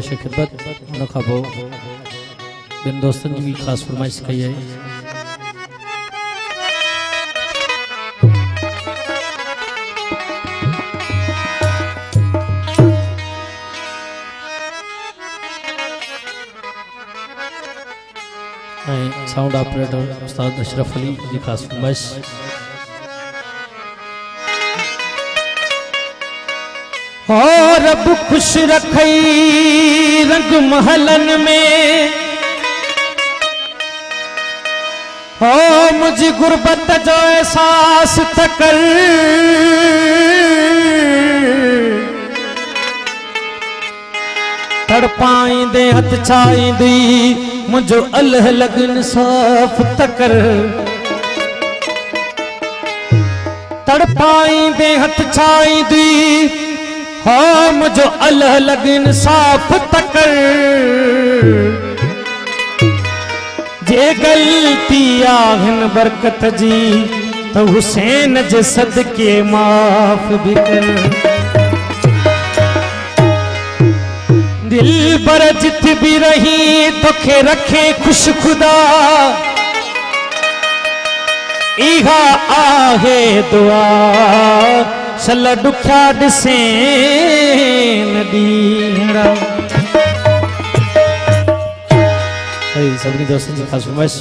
पेश खिदमत उन खां पोइ ॿिनि दोस्तनि जी भी ख़ासि फरमाइश कई है। साउंड ऑपरेटर उस्ताद अशरफ अली जी ख़ासि फरमाइश। और रब खुश रखई रंग महलन में हो मुझी गुरबत जो एहसास तकर तड़पाईंदे हथ छाईंदी मुझो अल्लाह लगन साफ तकर तड़पाईंदे हथ छाईंदी हाँ मुझो अल्लाह लगन साफ तकर जे गलती आहिन बरकत जी तो हुसैन जे सदके माफ भी कर। दिल पर जित भी रही तोखे रखे खुश खुदा इहा आहे दुआ सल दुख्या दिसे नदीड़ा। सभी दोस्तों की खास फरमाइश।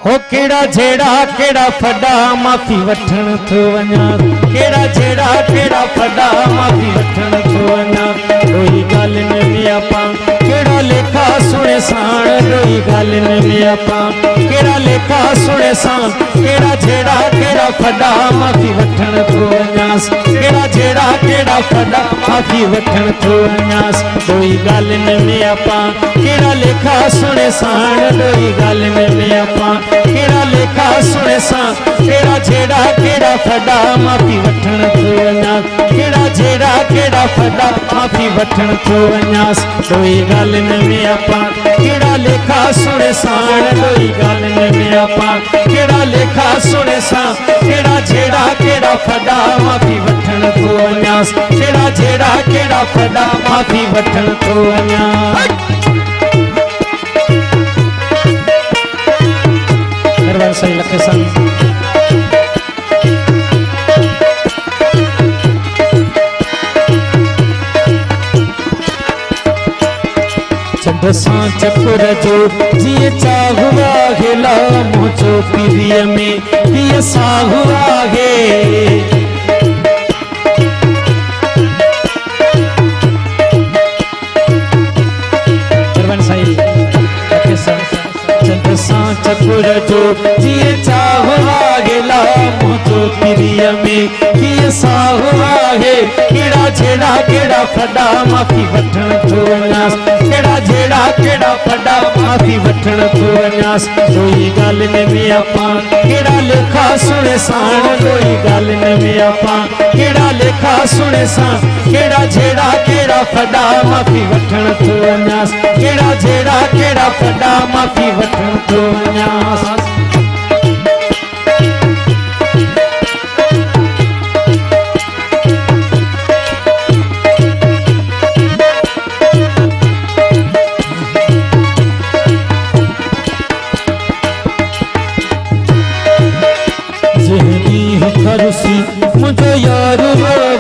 हो केड़ा जेड़ा केड़ा फड़ा माफी वठण थो वञा केड़ा जेड़ा केड़ा फड़ा माफी वठण थो वञा कोई गाल न में आपा केड़ा लेखा सुने साण कोई गाल न में आपा केड़ा लेखा सुने साण केड़ा जेड़ा केड़ा फड़ा माफी वठण थो वञास केड़ा जेड़ा केड़ा फड़ा माफी वठण थो वञास कोई गाल न में आपा केड़ा लेखा सुने साण कोई गाल न में आपा केड़ा लेखा सुने सा केड़ा जेड़ा केड़ा फड़ा माफी वठण थो वञा केड़ा जेड़ा केड़ा फड़ा माफी वठण थो वञास कोई गाल न में आपा केड़ा लेखा सुने साण कोई गाल न में आपा केड़ा लेखा सुने सा केड़ा जेड़ा केड़ा फड़ा माफी वठण थो वञास केड़ा जेड़ा केड़ा फड़ा माफी वठण थो वञा। सही लखे सन चंद सां चकुर जो जिए चाहुआ हेला मुझो पीरिय में पिय साहुआ है चकुर जो जिए चाहुआ गेला मुझो पीरिय में पिय साहुआ है केड़ा जेड़ा केड़ा फड़ा माफी वठण थो वञास केड़ा जेड़ा केड़ा फड़ा माफी वठण थो वञास कोई गाल न में आपा केड़ा लेखा सुने साण कोई गाल न में आपा केड़ा लेखा सुने साण केड़ा जेड़ा केड़ा फड़ा माफी वठण थो वञास केड़ा जेड़ा केड़ा फड़ा माफी वठण थो वञास। खरुसी मुझो यार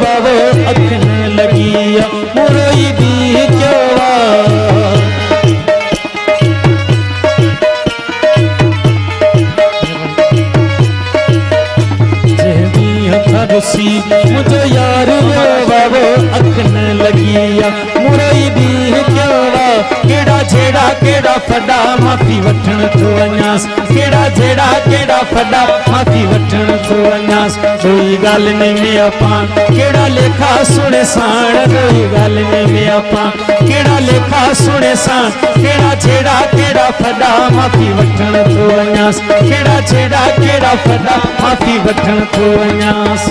बाबो अखन लगिया मुरई दी क्यों खरुसी मुझो यार बाबो अखन लगिया मुरई दी क्यों केड़ा जेड़ा केड़ा फड़ा माफी वठण थो वञास केड़ा जेड़ा केड़ा फड़ा माफी वठण थो वञास कोई गाल न में आपा केड़ा लेखा सुने साण कोई गाल न में आपा केड़ा लेखा सुने साण केड़ा जेड़ा केड़ा फड़ा माफी वठण थो वञास केड़ा जेड़ा केड़ा फड़ा माफी वठण थो वञास।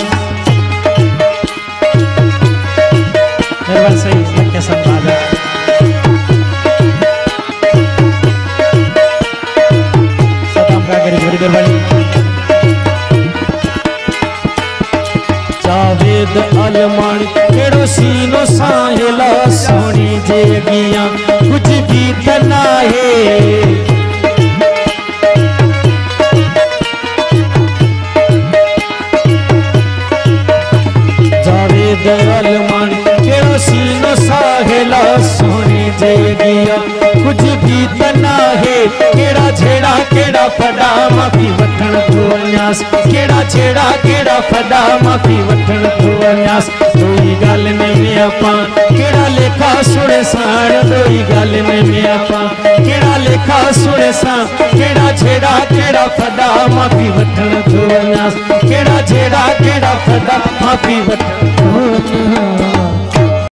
सही लखे संभाला जावेद अलमानी केड़ो सीनो साहेला सा जे अगियां कुछ भी तना है। दयाल मान केड़ो सीनो साहेला सोने जे अगियां कुछ भी तना है। केड़ा छेड़ा केड़ा फड़ा माफी वठण तो वञास, केड़ा छेड़ा केड़ा फड़ा माफी वठण तो वञास। दोई गल में मियापा केड़ा लेखा सुणे साण, दोई गल में मियापा केड़ा लेखा सुणे साण। केड़ा छेड़ा केड़ा फड़ा माफी वठण तो वञास, केड़ा छेड़ा केड़ा फड़ा माफी वठण तो वञास।